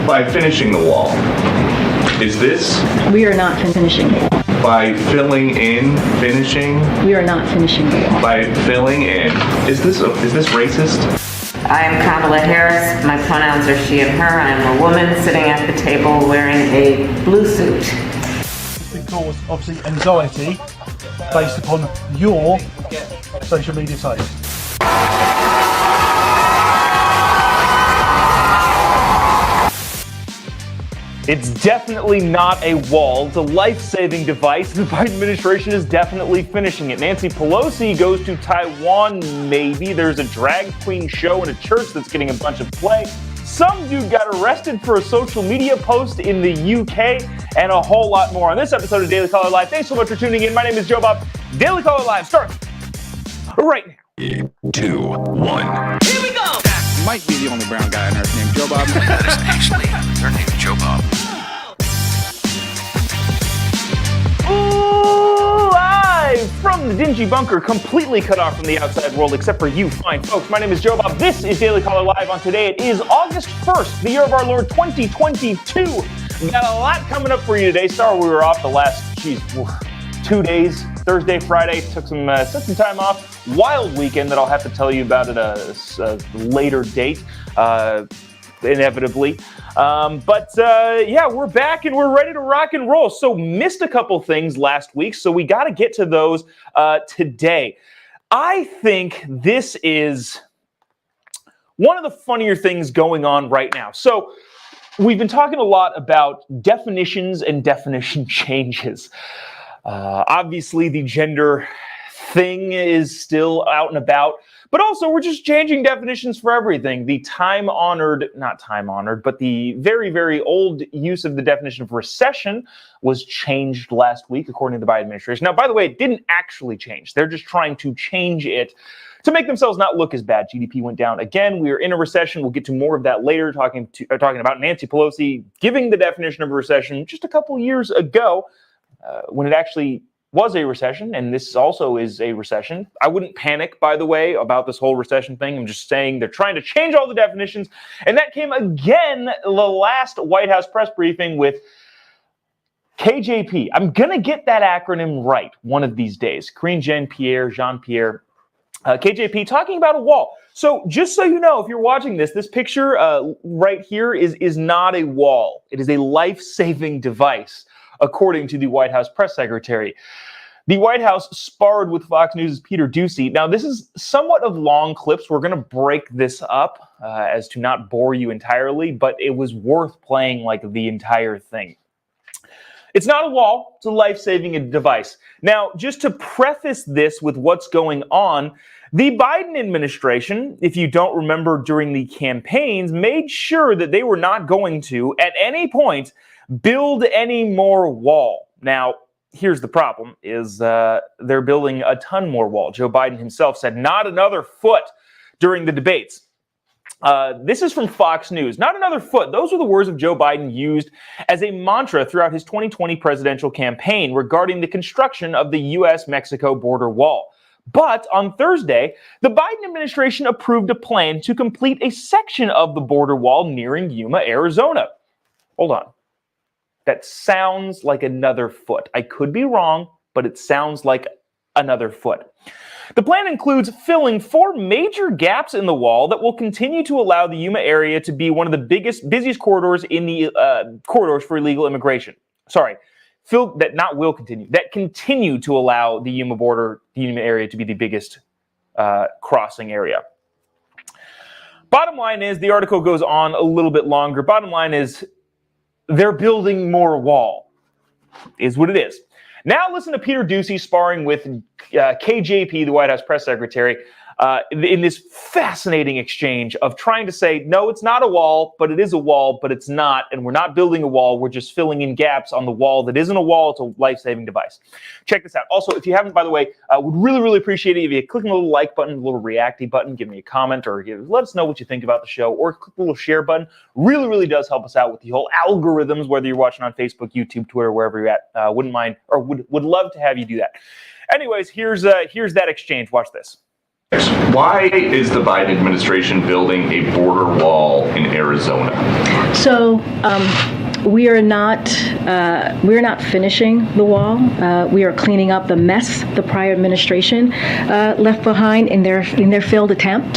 By finishing the wall. Is this? We are not finishing the wall. By filling in, finishing? We are not finishing the wall. By filling in. Is this racist? I am Kamala Harris. My pronouns are she and her. I am a woman sitting at the table wearing a blue suit. It's been caused, obviously, anxiety based upon your social media taste. It's definitely not a wall. It's a life-saving device. The Biden administration is definitely finishing it. Nancy Pelosi goes to Taiwan, maybe. There's a drag queen show in a church that's getting a bunch of play. Some dude got arrested for a social media post in the UK, and a whole lot more on this episode of Daily Caller Live. Thanks so much for tuning in. My name is Jobob. Daily Caller Live starts right now. 3, 2, 1. Here we go! That might be the only brown guy on earth named Jobob. That is actually her name, Jobob. Live from the dingy bunker, completely cut off from the outside world, except for you fine folks. My name is Jobob. This is Daily Caller Live. On today, it is August 1st, the year of our Lord 2022. We got a lot coming up for you today. Sorry we were off the last, 2 days. Thursday, Friday, took some time off. Wild weekend that I'll have to tell you about at a later date, inevitably. Yeah, we're back and we're ready to rock and roll. So missed a couple things last week, so we got to get to those today. I think this is one of the funnier things going on right now. So we've been talking a lot about definitions and definition changes. Obviously, the gender thing is still out and about, but also we're just changing definitions for everything. The not time honored, but the very, very old use of the definition of recession was changed last week, according to the Biden administration. Now, by the way, it didn't actually change. They're just trying to change it to make themselves not look as bad. GDP went down again. We are in a recession. We'll get to more of that later, talking about Nancy Pelosi giving the definition of a recession just a couple years ago. When it actually was a recession, and this also is a recession. I wouldn't panic, by the way, about this whole recession thing. I'm just saying they're trying to change all the definitions, and that came again the last White House press briefing with KJP. I'm going to get that acronym right one of these days. Karine Jean-Pierre, KJP, talking about a wall. So just so you know, if you're watching this picture right here is not a wall. It is a life-saving device, according to the White House press secretary. The White House sparred with Fox News' Peter Doocy. Now, this is somewhat of long clips. We're going to break this up as to not bore you entirely, but it was worth playing like the entire thing. It's not a wall. It's a life-saving device. Now, just to preface this with what's going on, the Biden administration, if you don't remember during the campaigns, made sure that they were not going to, at any point, build any more wall. Now, here's the problem, is they're building a ton more wall. Joe Biden himself said, not another foot during the debates. This is from Fox News. Not another foot. Those are the words of Joe Biden used as a mantra throughout his 2020 presidential campaign regarding the construction of the U.S.-Mexico border wall. But on Thursday, the Biden administration approved a plan to complete a section of the border wall nearing Yuma, Arizona. Hold on. That sounds like another foot. I could be wrong, but it sounds like another foot. The plan includes filling 4 major gaps in the wall that will continue to allow the Yuma area to be one of the busiest corridors in the corridors for illegal immigration. That continue to allow the Yuma area to be the biggest crossing area. Bottom line is, the article goes on a little bit longer. Bottom line is, they're building more wall, is what it is. Now listen to Peter Doocy sparring with KJP, the White House press secretary, in this fascinating exchange of trying to say, no, it's not a wall, but it is a wall, but it's not, and we're not building a wall, we're just filling in gaps on the wall that isn't a wall, it's a life-saving device. Check this out. Also, if you haven't, by the way, would really, really appreciate it if you click on the little like button, the little reacty button, give me a comment, or let us know what you think about the show, or click the little share button. Really, really does help us out with the whole algorithms, whether you're watching on Facebook, YouTube, Twitter, wherever you're at. Wouldn't mind, or would love to have you do that. Anyways, here's that exchange. Watch this. Why is the Biden administration building a border wall in Arizona? So we are not finishing the wall. We are cleaning up the mess the prior administration left behind in their failed attempt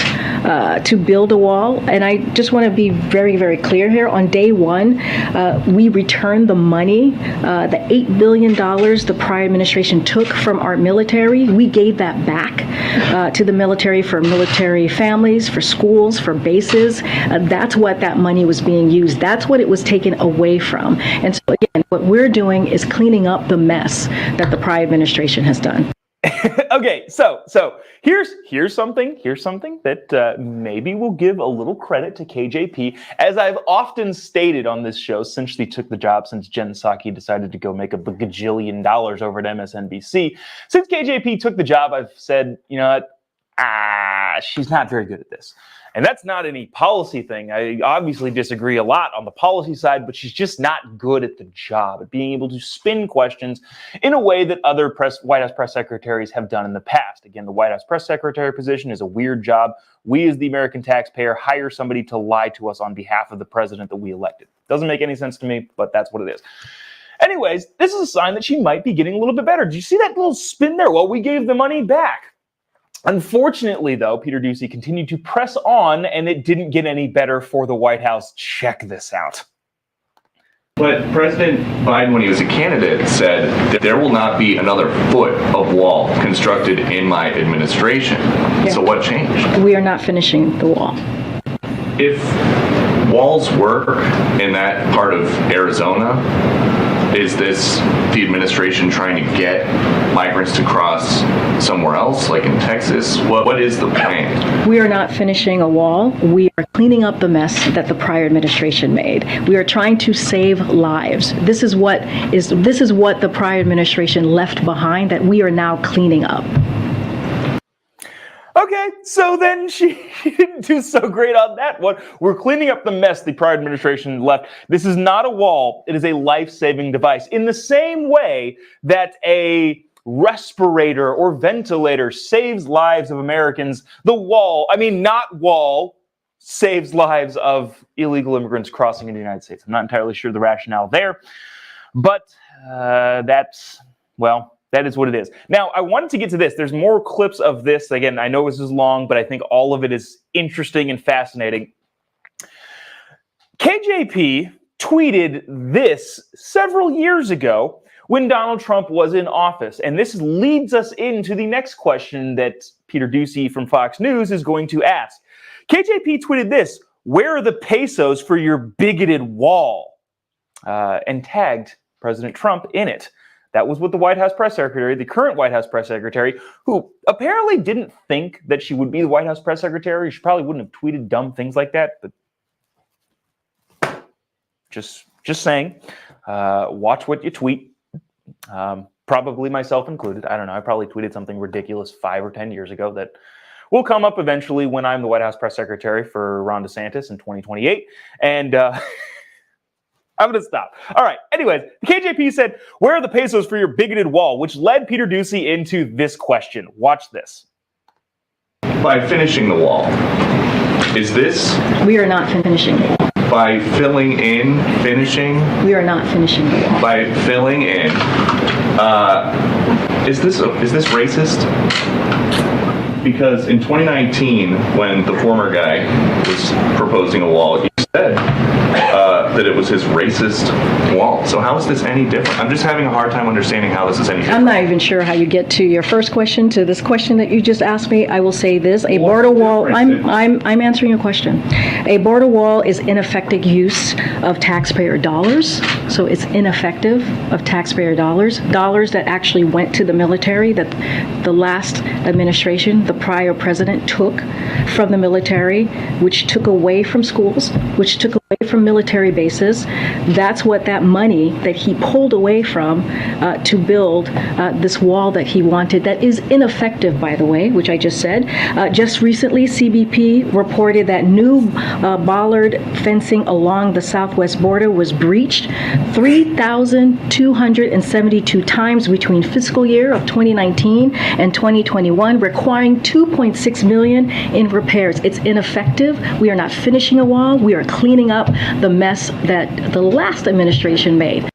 to build a wall. And I just want to be very, very clear here. On day one, we returned the money, the $8 billion the prior administration took from our military. We gave that back to the military for military families, for schools, for bases. That's what that money was being used. That's what it was taken away from. And so again, what we're doing is cleaning up the mess that the prior administration has done. Okay, so here's something that maybe will give a little credit to KJP. As I've often stated on this show since she took the job, since Jen Psaki decided to go make $1 gajillion over at MSNBC. Since KJP took the job, I've said, you know what, she's not very good at this. And that's not any policy thing. I obviously disagree a lot on the policy side, but she's just not good at the job, at being able to spin questions in a way that other White House press secretaries have done in the past. Again, the White House press secretary position is a weird job. We, as the American taxpayer, hire somebody to lie to us on behalf of the president that we elected. Doesn't make any sense to me, but that's what it is. Anyways, this is a sign that she might be getting a little bit better. Did you see that little spin there? Well, we gave the money back. Unfortunately, though, Peter Doocy continued to press on, and it didn't get any better for the White House. Check this out. But President Biden, when he was a candidate, said that there will not be another foot of wall constructed in my administration. Yeah. So what changed? We are not finishing the wall. If walls work in that part of Arizona, is this the administration trying to get migrants to cross somewhere else, like in Texas? What is the plan? We are not finishing a wall. We are cleaning up the mess that the prior administration made. We are trying to save lives. This is what the prior administration left behind that we are now cleaning up. Okay, so then she didn't do so great on that one. We're cleaning up the mess the prior administration left. This is not a wall. It is a life-saving device. In the same way that a respirator or ventilator saves lives of Americans, the wall, saves lives of illegal immigrants crossing into the United States. I'm not entirely sure the rationale there, but that is what it is. Now, I wanted to get to this. There's more clips of this. Again, I know this is long, but I think all of it is interesting and fascinating. KJP tweeted this several years ago when Donald Trump was in office. And this leads us into the next question that Peter Doocy from Fox News is going to ask. KJP tweeted this: "Where are the pesos for your bigoted wall?" And tagged President Trump in it. That was what the White House press secretary, the current White House press secretary, who apparently didn't think that she would be the White House press secretary. She probably wouldn't have tweeted dumb things like that, but just saying, watch what you tweet. Probably myself included. I don't know. I probably tweeted something ridiculous 5 or 10 years ago that will come up eventually when I'm the White House press secretary for Ron DeSantis in 2028. And I'm going to stop. All right. Anyways, the KJP said, "Where are the pesos for your bigoted wall?" which led Peter Doocy into this question. Watch this. By finishing the wall. Is this? We are not finishing the wall. By filling in, finishing? We are not finishing the wall. By filling in. Is this racist? Because in 2019, when the former guy was proposing a wall, he said that it was his racist wall. So how is this any different? I'm just having a hard time understanding how this is any different. I'm not even sure how you get to your first question, to this question that you just asked me. I will say this: a border wall. I'm answering your question. A border wall is ineffective use of taxpayer dollars. So it's ineffective of taxpayer dollars that actually went to the military, that the last administration, the prior president, took from the military, which took away from schools, which took from military bases. That's what that money that he pulled away from to build this wall that he wanted, that is ineffective, by the way, which I just said. Just recently, CBP reported that new bollard fencing along the southwest border was breached 3,272 times between fiscal year of 2019 and 2021, requiring $2.6 million in repairs. It's ineffective. We are not finishing a wall. We are cleaning up the mess that the last administration made.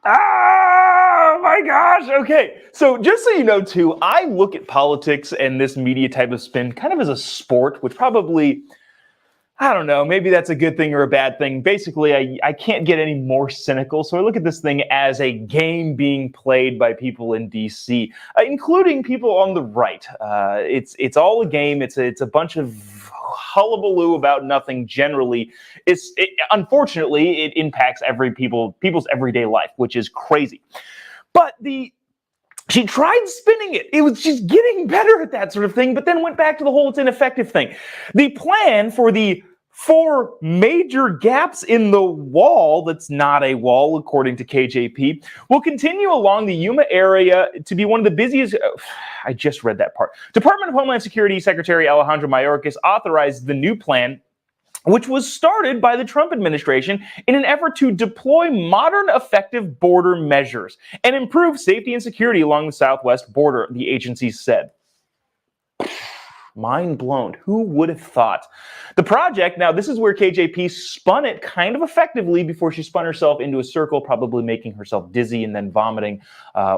Oh my gosh. Okay. So just so you know, too, I look at politics and this media type of spin kind of as a sport, which probably, I don't know, maybe that's a good thing or a bad thing. Basically, I can't get any more cynical. So I look at this thing as a game being played by people in DC, including people on the right. It's all a game. It's a bunch of hullabaloo about nothing. Generally, unfortunately, it impacts people's everyday life, which is crazy. But she tried spinning it. She's getting better at that sort of thing, but then went back to the whole it's ineffective thing. The plan for the 4 major gaps in the wall, that's not a wall, according to KJP, will continue along the Yuma area to be one of the busiest. I just read that part. Department of Homeland Security Secretary Alejandro Mayorkas authorized the new plan, which was started by the Trump administration in an effort to deploy modern, effective border measures and improve safety and security along the southwest border, the agency said. Mind blown. Who would have thought? The project, now this is where KJP spun it kind of effectively before she spun herself into a circle, probably making herself dizzy and then vomiting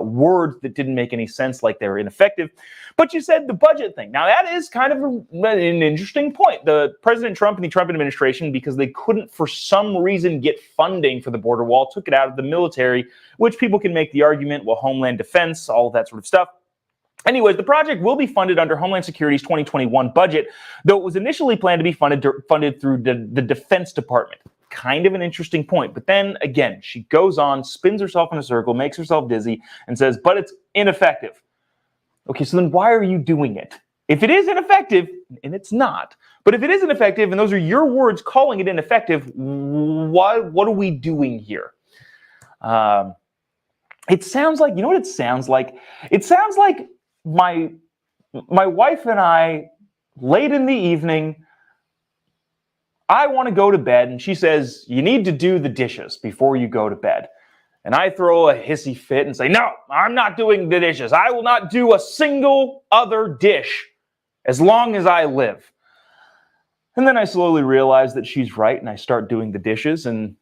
words that didn't make any sense, like they were ineffective. But you said the budget thing. Now that is kind of an interesting point. The President Trump and the Trump administration, because they couldn't for some reason get funding for the border wall, took it out of the military, which people can make the argument, well, Homeland Defense, all of that sort of stuff. Anyways, the project will be funded under Homeland Security's 2021 budget, though it was initially planned to be funded through the Defense Department. Kind of an interesting point. But then again, she goes on, spins herself in a circle, makes herself dizzy, and says, but it's ineffective. Okay, so then why are you doing it? If it is ineffective, and it's not, but if it is ineffective, and those are your words calling it ineffective, what are we doing here? It sounds like, you know what it sounds like? It sounds like my wife and I, late in the evening, I want to go to bed, and she says, you need to do the dishes before you go to bed. And I throw a hissy fit and say, no, I'm not doing the dishes. I will not do a single other dish as long as I live. And then I slowly realize that she's right, and I start doing the dishes, and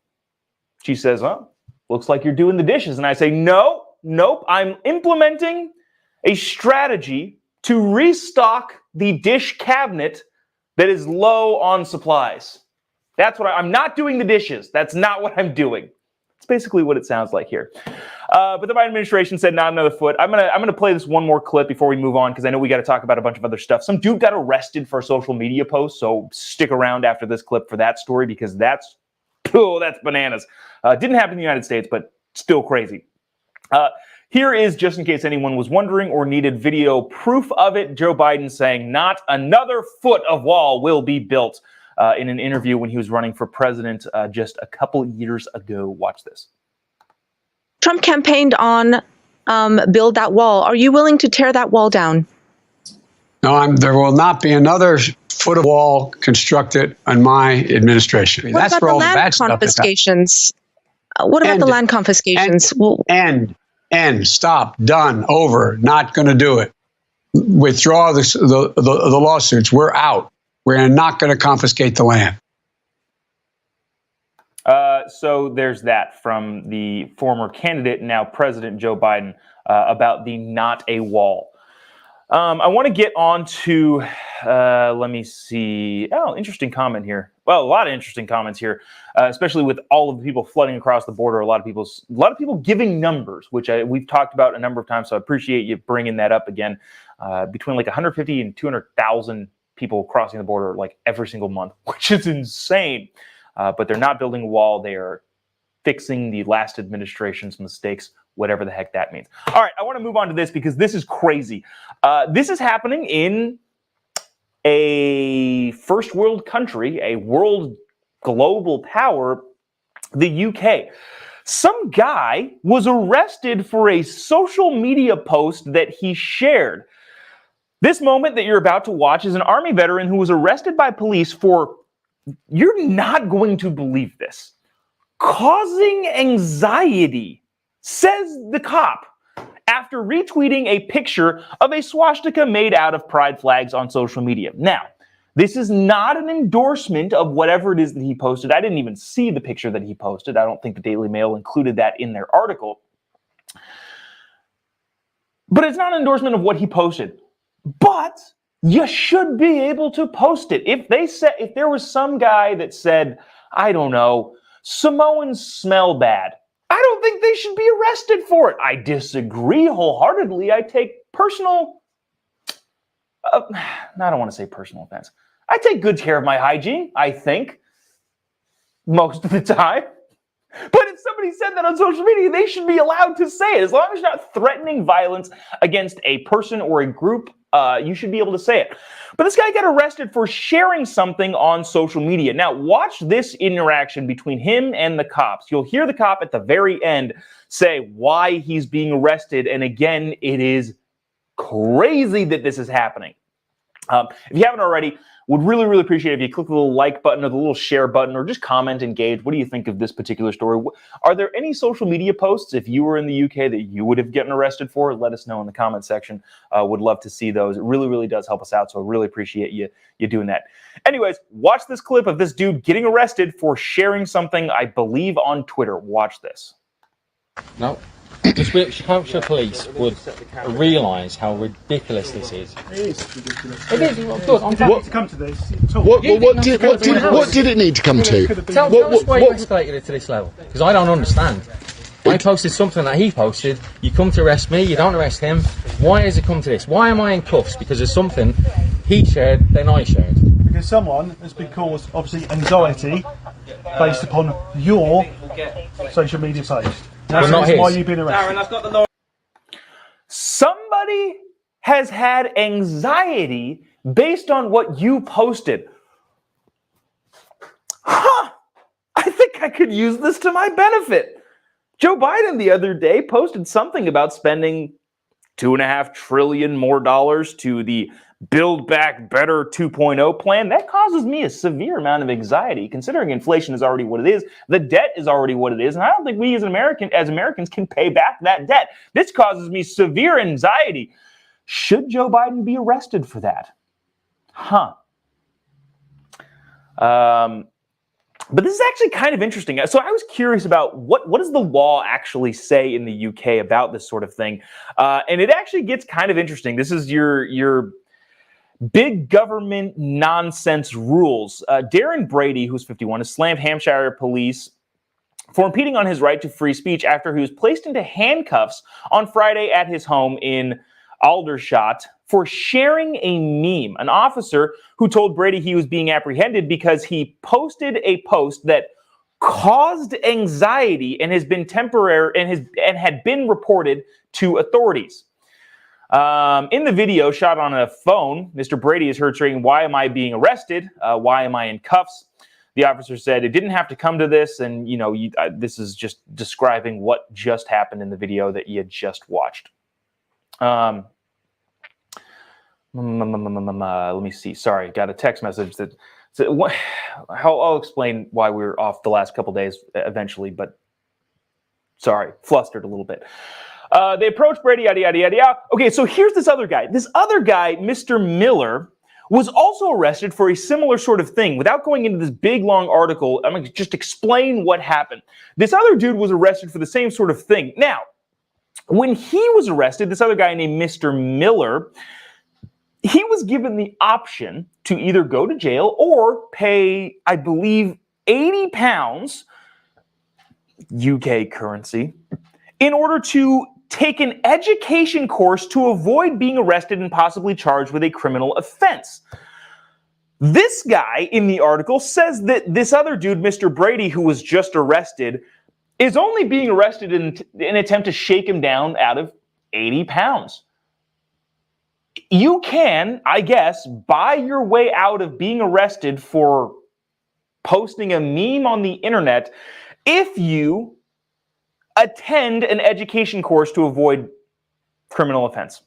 she says, well, looks like you're doing the dishes. And I say, nope, I'm implementing a strategy to restock the dish cabinet that is low on supplies. That's what I'm not doing the dishes. That's not what I'm doing. It's basically what it sounds like here. But the Biden administration said not another foot. I'm gonna play this one more clip before we move on, because I know we got to talk about a bunch of other stuff. Some dude got arrested for a social media post, so stick around after this clip for that story, because that's bananas. Didn't happen in the United States, but still crazy. Here is, just in case anyone was wondering or needed video proof of it, Joe Biden saying not another foot of wall will be built in an interview when he was running for president just a couple years ago. Watch this. Trump campaigned on build that wall. Are you willing to tear that wall down? No, there will not be another foot of wall constructed on my administration. What That's about where the all the bad land stuff is. confiscations? What about the land confiscations? End, stop, done, over, not going to do it. Withdraw the lawsuits. We're out. We're not going to confiscate the land. So there's that from the former candidate, now President Joe Biden, about the not a wall. I want to get on to, let me see. Oh, interesting comment here. Well, a lot of interesting comments here, especially with all of the people flooding across the border. A lot of people giving numbers, which we've talked about a number of times. So I appreciate you bringing that up again. Between like 150 and 200,000 people crossing the border like every single month, which is insane. But they're not building a wall. They are fixing the last administration's mistakes, whatever the heck that means. All right, I want to move on to this because this is crazy. This is happening in a first world country, a world global power, the UK. Some guy was arrested for a social media post that he shared. This moment that you're about to watch is an Army veteran who was arrested by police for, you're not going to believe this, causing anxiety, says the cop, after retweeting a picture of a swastika made out of pride flags on social media. Now, this is not an endorsement of whatever it is that he posted. I didn't even see the picture that he posted. I don't think the Daily Mail included that in their article. But it's not an endorsement of what he posted. But you should be able to post it. If there was some guy that said, I don't know, Samoans smell bad, I don't think they should be arrested for it. I disagree wholeheartedly. I take personal, I don't want to say personal offense. I take good care of my hygiene, I think, most of the time. But if somebody said that on social media, they should be allowed to say it. As long as you're not threatening violence against a person or a group, you should be able to say it. But this guy got arrested for sharing something on social media. Now, watch this interaction between him and the cops. You'll hear the cop at the very end say why he's being arrested. And again, it is crazy that this is happening. If you haven't already, would really, really appreciate it if you click the little like button or the little share button or just comment, engage. What do you think of this particular story? Are there any social media posts, if you were in the UK, that you would have gotten arrested for? Let us know in the comment section. Would love to see those. It really, really does help us out, so I really appreciate you doing that. Anyways, watch this clip of this dude getting arrested for sharing something, I believe, on Twitter. Watch this. No. The Hampshire police would realise how ridiculous this is. It is ridiculous. It is. Good. I'm glad to come to this. What did it need to come to? Tell us why you escalated it to this level. Because I don't understand. I posted something that he posted. You come to arrest me. You don't arrest him. Why has it come to this? Why am I in cuffs? Because there's something he shared, then I shared. Because someone has been caused, obviously, anxiety based upon your social media post. That's why you've been arrested. Somebody has had anxiety based on what you posted. I think I could use this to my benefit. Joe Biden the other day posted something about spending $2.5 trillion more to the Build Back Better 2.0 plan. That causes me a severe amount of anxiety, considering inflation is already what it is, the debt is already what it is, and I don't think we as Americans can pay back that debt. This causes me severe anxiety. Should Joe Biden be arrested for that? But this is actually kind of interesting. So I was curious about what does the law actually say in the UK about this sort of thing, and it actually gets kind of interesting. This is your big government nonsense rules. Darren Brady, who's 51, has slammed Hampshire police for impeding on his right to free speech after he was placed into handcuffs on Friday at his home in Aldershot for sharing a meme. An officer who told Brady he was being apprehended because he posted a post that caused anxiety and has been temporary and had been reported to authorities. In the video shot on a phone, Mr. Brady is heard saying, "Why am I being arrested? Why am I in cuffs?" The officer said it didn't have to come to this, and this is just describing what just happened in the video that you had just watched. Let me see. Sorry, got a text message that said, I'll explain why we were off the last couple days eventually, but sorry, flustered a little bit. They approached Brady, yada, yada, yada, yada. Okay, so here's this other guy. This other guy, Mr. Miller, was also arrested for a similar sort of thing. Without going into this big, long article, I'm going to just explain what happened. This other dude was arrested for the same sort of thing. Now, when he was arrested, this other guy named Mr. Miller, he was given the option to either go to jail or pay, I believe, £80, UK currency, in order to take an education course to avoid being arrested and possibly charged with a criminal offense. This guy in the article says that this other dude, Mr. Brady, who was just arrested, is only being arrested in an attempt to shake him down out of £80. You can, I guess, buy your way out of being arrested for posting a meme on the internet if you attend an education course to avoid criminal offense.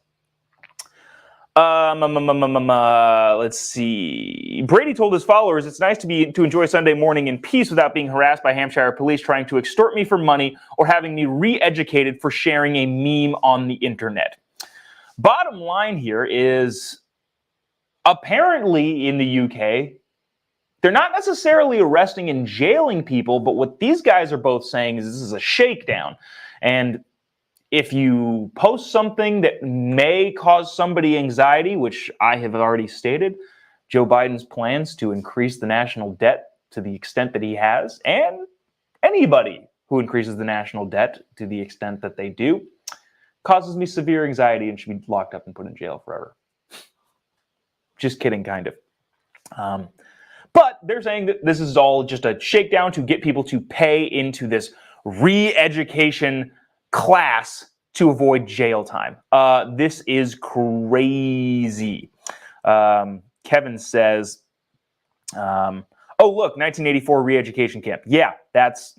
Let's see. Brady told his followers, "It's nice to enjoy Sunday morning in peace without being harassed by Hampshire police trying to extort me for money or having me re-educated for sharing a meme on the internet." Bottom line here is, apparently in the UK, they're not necessarily arresting and jailing people, but what these guys are both saying is this is a shakedown. And if you post something that may cause somebody anxiety, which I have already stated, Joe Biden's plans to increase the national debt to the extent that he has, and anybody who increases the national debt to the extent that they do, causes me severe anxiety and should be locked up and put in jail forever. Just kidding, kind of. But they're saying that this is all just a shakedown to get people to pay into this re-education class to avoid jail time. This is crazy. Kevin says, oh, look, 1984 re-education camp. Yeah, yes.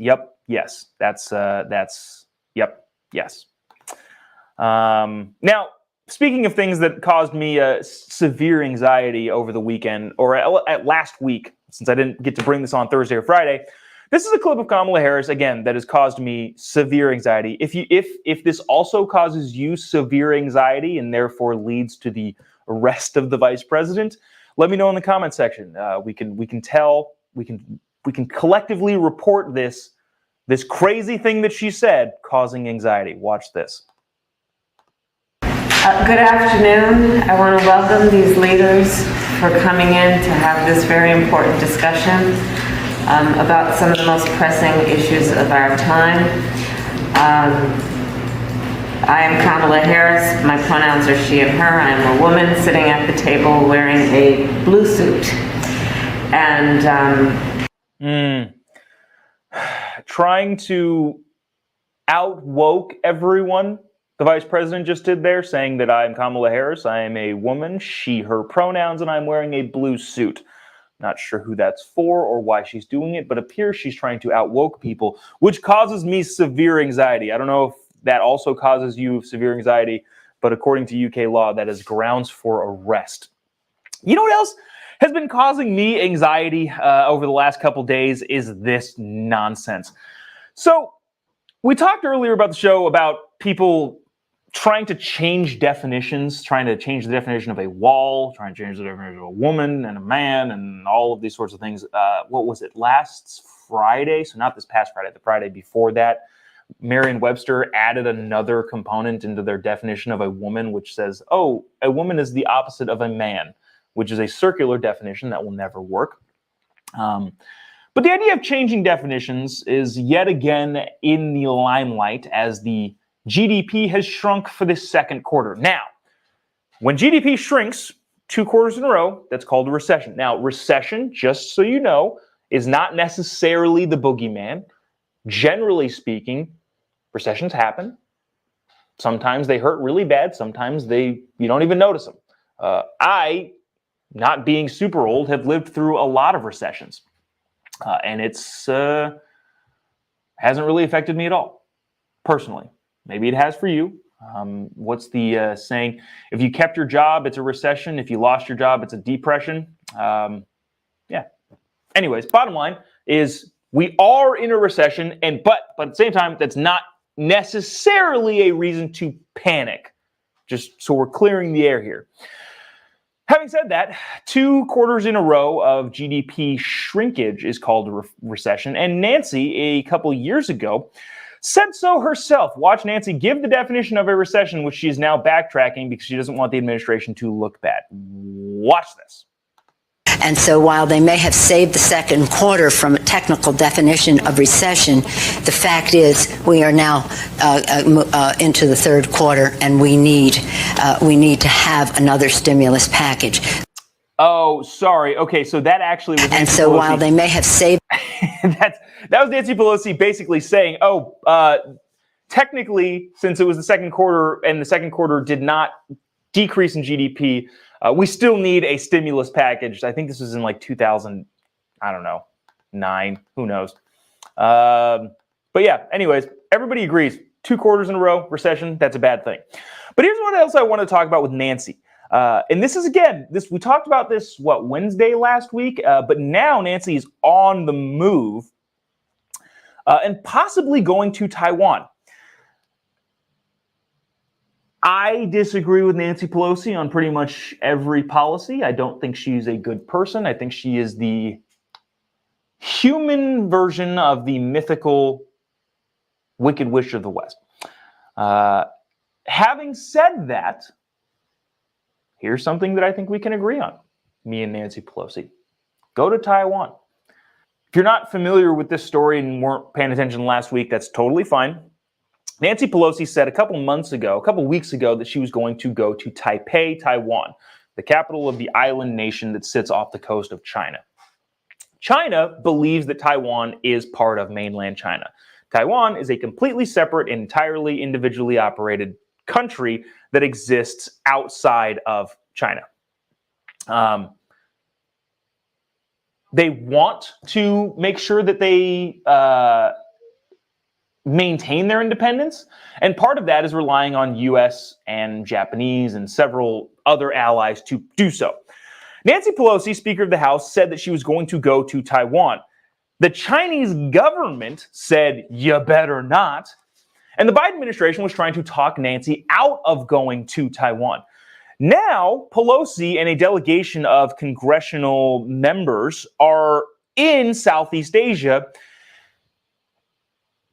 Now, speaking of things that caused me severe anxiety over the weekend, or at last week, since I didn't get to bring this on Thursday or Friday, this is a clip of Kamala Harris, again, that has caused me severe anxiety. If this also causes you severe anxiety and therefore leads to the arrest of the vice president, let me know in the comment section. We can collectively report this crazy thing that she said causing anxiety. Watch this. Good afternoon. I want to welcome these leaders for coming in to have this very important discussion about some of the most pressing issues of our time. I am Kamala Harris. My pronouns are she and her. I am a woman sitting at the table wearing a blue suit. And trying to out-woke everyone. The vice president just did there, saying that I'm Kamala Harris, I am a woman, she, her pronouns, and I'm wearing a blue suit. Not sure who that's for or why she's doing it, but appears she's trying to out-woke people, which causes me severe anxiety. I don't know if that also causes you severe anxiety, but according to UK law, that is grounds for arrest. You know what else has been causing me anxiety over the last couple days is this nonsense. So we talked earlier about the show about people trying to change definitions, trying to change the definition of a wall, trying to change the definition of a woman and a man and all of these sorts of things. What was it, last Friday? So not this past Friday, the Friday before that. Merriam-Webster added another component into their definition of a woman, which says, oh, a woman is the opposite of a man, which is a circular definition that will never work. But the idea of changing definitions is yet again in the limelight as the GDP has shrunk for the second quarter. Now, when GDP shrinks 2 quarters in a row, that's called a recession. Now, recession, just so you know, is not necessarily the boogeyman. Generally speaking, recessions happen. Sometimes they hurt really bad. Sometimes you don't even notice them. I, not being super old, have lived through a lot of recessions. And it's hasn't really affected me at all, personally. Maybe it has for you. What's the saying? If you kept your job, it's a recession. If you lost your job, it's a depression. Yeah. Anyways, bottom line is we are in a recession, but at the same time, that's not necessarily a reason to panic. Just so we're clearing the air here. Having said that, 2 quarters in a row of GDP shrinkage is called a recession. And Nancy, a couple years ago, said so herself. Watch Nancy give the definition of a recession, which she is now backtracking because she doesn't want the administration to look bad. Watch this. And so while they may have saved the second quarter from a technical definition of recession, the fact is we are now into the third quarter, and we need to have another stimulus package. Oh, sorry. Okay, so that actually was Nancy and so Pelosi. While they may have saved... That was Nancy Pelosi basically saying, technically, since it was the second quarter and the second quarter did not decrease in GDP, we still need a stimulus package. I think this was in like 2000, I don't know, 9, who knows. But yeah, anyways, everybody agrees. 2 quarters in a row, recession, that's a bad thing. But here's what else I want to talk about with Nancy. And this is, again, we talked about this, Wednesday last week? But now Nancy is on the move and possibly going to Taiwan. I disagree with Nancy Pelosi on pretty much every policy. I don't think she's a good person. I think she is the human version of the mythical Wicked Witch of the West. Having said that, here's something that I think we can agree on, me and Nancy Pelosi. Go to Taiwan. If you're not familiar with this story and weren't paying attention last week, that's totally fine. Nancy Pelosi said a couple weeks ago, that she was going to go to Taipei, Taiwan, the capital of the island nation that sits off the coast of China. China believes that Taiwan is part of mainland China. Taiwan is a completely separate, entirely individually operated country that exists outside of China. They want to make sure that they maintain their independence, and part of that is relying on U.S. and Japanese and several other allies to do so. Nancy Pelosi, Speaker of the House, said that she was going to go to Taiwan. The Chinese government said, "You better not." And the Biden administration was trying to talk Nancy out of going to Taiwan. Now, Pelosi and a delegation of congressional members are in Southeast Asia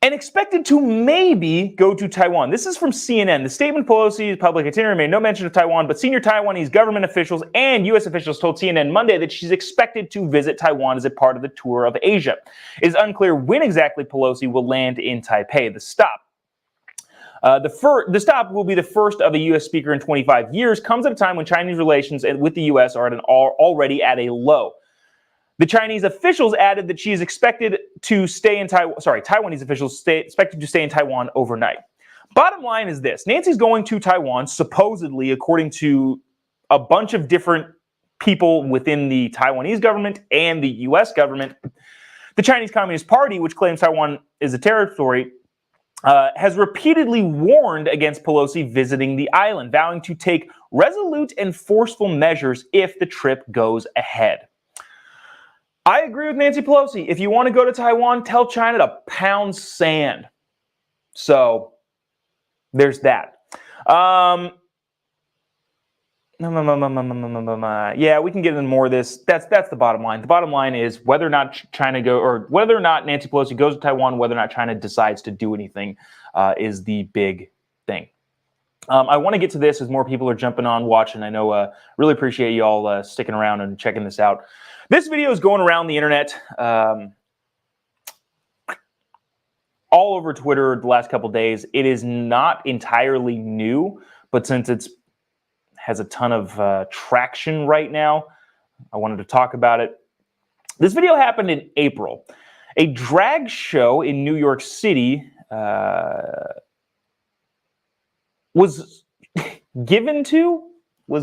and expected to maybe go to Taiwan. This is from CNN. The statement Pelosi's public itinerary made no mention of Taiwan, but senior Taiwanese government officials and U.S. officials told CNN Monday that she's expected to visit Taiwan as a part of the tour of Asia. It is unclear when exactly Pelosi will land in Taipei. The stop will be the first of a U.S. speaker in 25 years, comes at a time when Chinese relations with the U.S. are already at a low. The Chinese officials added that she is expected to stay in Taiwan. Taiwanese officials expected to stay in Taiwan overnight. Bottom line is this: Nancy's going to Taiwan, supposedly, according to a bunch of different people within the Taiwanese government and the U.S. government. The Chinese Communist Party, which claims Taiwan is a territory, has repeatedly warned against Pelosi visiting the island, vowing to take resolute and forceful measures if the trip goes ahead. I agree with Nancy Pelosi. If you want to go to Taiwan, tell China to pound sand. So there's that. Yeah, we can get into more of this. That's the bottom line. The bottom line is whether or not whether or not Nancy Pelosi goes to Taiwan, whether or not China decides to do anything, is the big thing. I want to get to this as more people are jumping on, watching. I know, really appreciate you all sticking around and checking this out. This video is going around the internet, all over Twitter the last couple days. It is not entirely new, but since it has a ton of traction right now, I wanted to talk about it. This video happened in April. A drag show in New York City was given to? I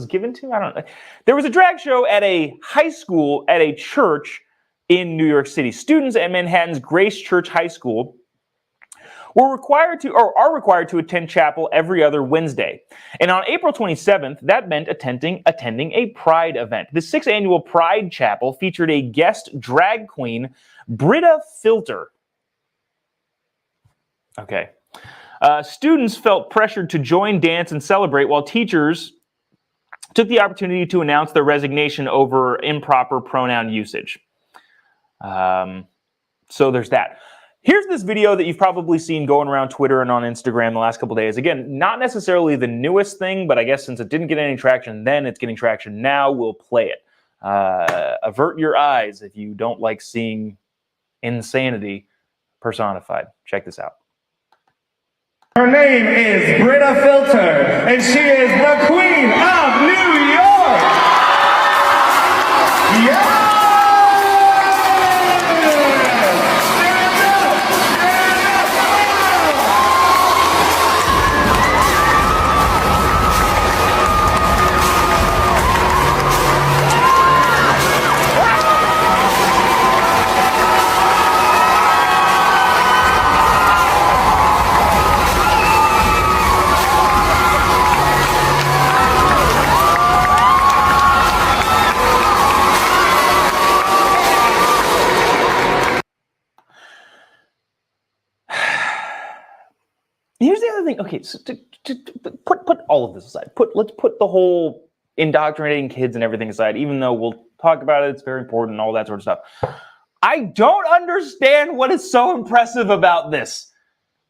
don't know. There was a drag show at a high school, at a church in New York City. Students at Manhattan's Grace Church High School are required to attend chapel every other Wednesday. And on April 27th, that meant attending a Pride event. The 6th annual Pride Chapel featured a guest drag queen, Britta Filter. Okay. Students felt pressured to join, dance, and celebrate, while teachers took the opportunity to announce their resignation over improper pronoun usage. So there's that. Here's this video that you've probably seen going around Twitter and on Instagram the last couple days. Again, not necessarily the newest thing, but I guess since it didn't get any traction then, it's getting traction now. We'll play it. Avert your eyes if you don't like seeing insanity personified. Check this out. Her name is Britta Filter, and she is the Queen of New York! Yeah! Here's the other thing. Okay, so to put all of this aside. Let's put the whole indoctrinating kids and everything aside, even though we'll talk about it, it's very important and all that sort of stuff. I don't understand what is so impressive about this.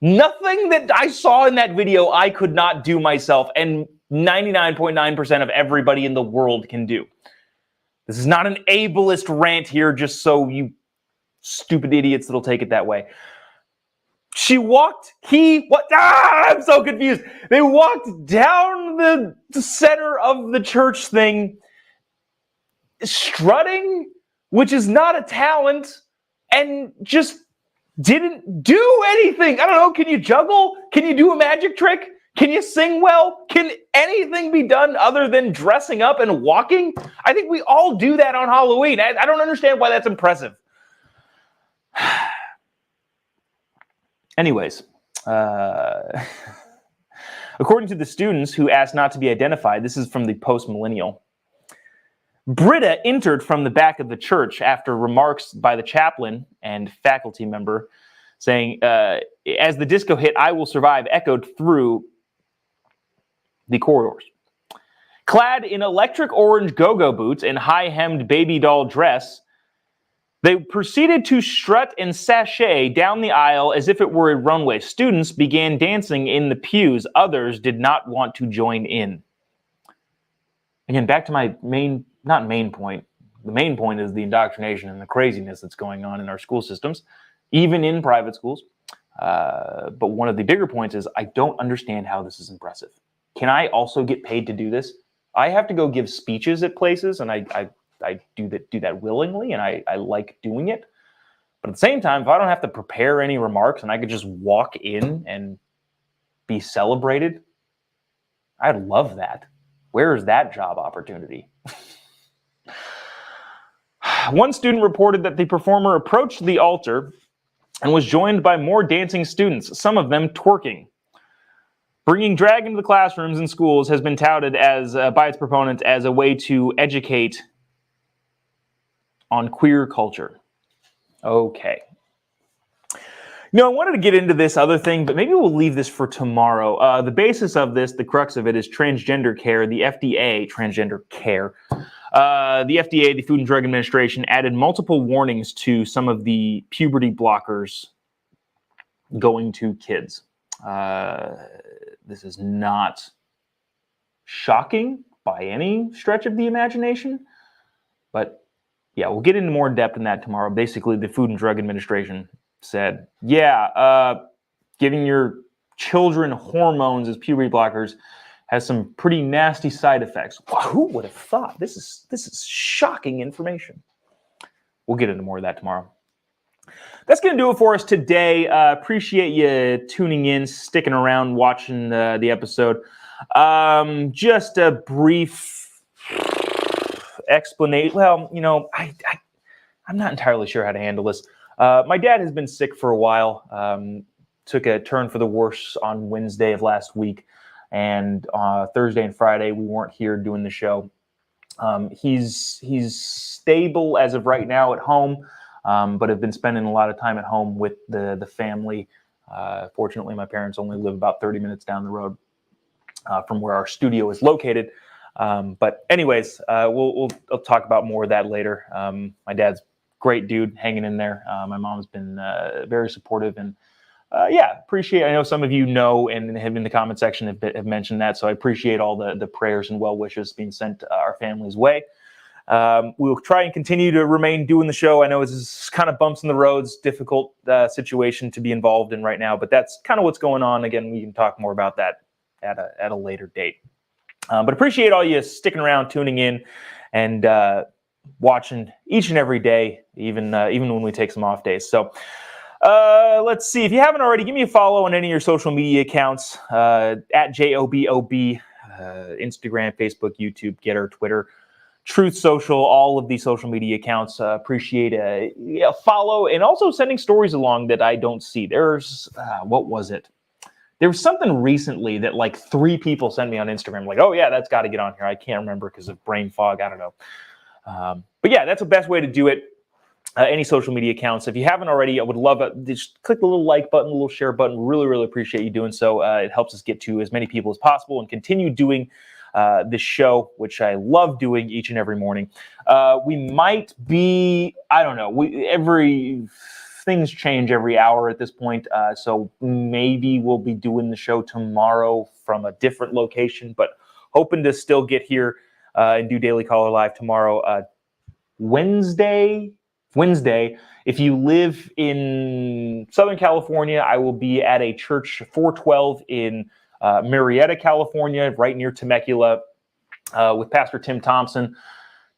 Nothing that I saw in that video I could not do myself, and 99.9% of everybody in the world can do. This is not an ableist rant here, just so you stupid idiots that'll take it that way. I'm so confused. They walked down the center of the church thing, strutting, which is not a talent, and just didn't do anything. I don't know. Can you juggle? Can you do a magic trick? Can you sing well? Can anything be done other than dressing up and walking? I think we all do that on Halloween. I don't understand why that's impressive. Anyways, according to the students who asked not to be identified, this is from the Post-Millennial, Britta entered from the back of the church after remarks by the chaplain and faculty member saying, as the disco hit, "I Will Survive," echoed through the corridors. Clad in electric orange go-go boots and high-hemmed baby doll dress, they proceeded to strut and sashay down the aisle as if it were a runway. Students began dancing in the pews. Others did not want to join in. Again, back to my not main point. The main point is the indoctrination and the craziness that's going on in our school systems, even in private schools. But one of the bigger points is I don't understand how this is impressive. Can I also get paid to do this? I have to go give speeches at places, and I do that willingly, and I like doing it. But at the same time, if I don't have to prepare any remarks and I could just walk in and be celebrated, I'd love that. Where is that job opportunity? One student reported that the performer approached the altar and was joined by more dancing students, some of them twerking. Bringing drag into the classrooms and schools has been touted as by its proponents as a way to educate on queer culture. Okay. I wanted to get into this other thing, but maybe we'll leave this for tomorrow. The basis of this, the crux of it, is transgender care. The FDA, transgender care. The FDA, the Food and Drug Administration, added multiple warnings to some of the puberty blockers going to kids. This is not shocking by any stretch of the imagination, but yeah, we'll get into more in depth in that tomorrow. Basically, the Food and Drug Administration said, giving your children hormones as puberty blockers has some pretty nasty side effects. Wow, who would have thought? This is shocking information. We'll get into more of that tomorrow. That's going to do it for us today. Appreciate you tuning in, sticking around, watching the episode. Just a brief explanation. Well, I'm not entirely sure how to handle this. My dad has been sick for a while. Took a turn for the worse on Wednesday of last week. And Thursday and Friday, we weren't here doing the show. He's stable as of right now at home. But have been spending a lot of time at home with the family. Fortunately, my parents only live about 30 minutes down the road from where our studio is located. But anyways, we'll talk about more of that later. My dad's a great dude, hanging in there. My mom's been very supportive and appreciate. I know some of you know and have in the comment section have mentioned that, so I appreciate all the prayers and well wishes being sent our family's way. We'll try and continue to remain doing the show. I know it's kind of bumps in the roads, difficult situation to be involved in right now, but that's kind of what's going on. Again, we can talk more about that at a later date. But appreciate all you sticking around, tuning in, and watching each and every day, even when we take some off days. So let's see. If you haven't already, give me a follow on any of your social media accounts at JOBOB, Instagram, Facebook, YouTube, Getter, Twitter, Truth Social, all of these social media accounts. Appreciate a follow, and also sending stories along that I don't see. There's, what was it? There was something recently that like 3 people sent me on Instagram, like, oh yeah, that's got to get on here. I can't remember because of brain fog. I don't know. But yeah, that's the best way to do it. any social media accounts. If you haven't already, I would love it. Just click the little like button, the little share button. Really, really appreciate you doing so. It helps us get to as many people as possible and continue doing this show, which I love doing each and every morning. We might be, I don't know, things change every hour at this point. So maybe we'll be doing the show tomorrow from a different location, but hoping to still get here and do Daily Caller Live tomorrow. Wednesday. If you live in Southern California, I will be at a church 412 in Marietta, California, right near Temecula, with Pastor Tim Thompson,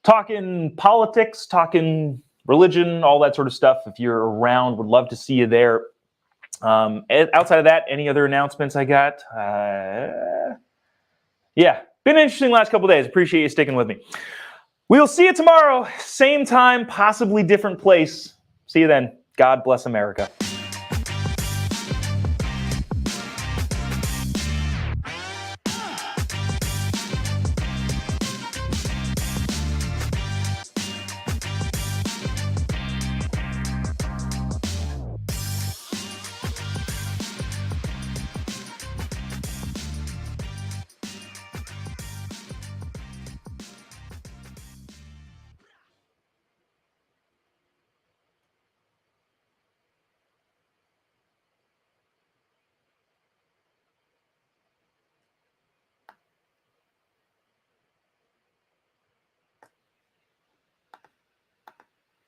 talking politics, talking religion, all that sort of stuff. If you're around, would love to see you there. Outside of that, any other announcements I got? Yeah, been an interesting last couple of days. Appreciate you sticking with me. We'll see you tomorrow, same time, possibly different place. See you then. God bless America.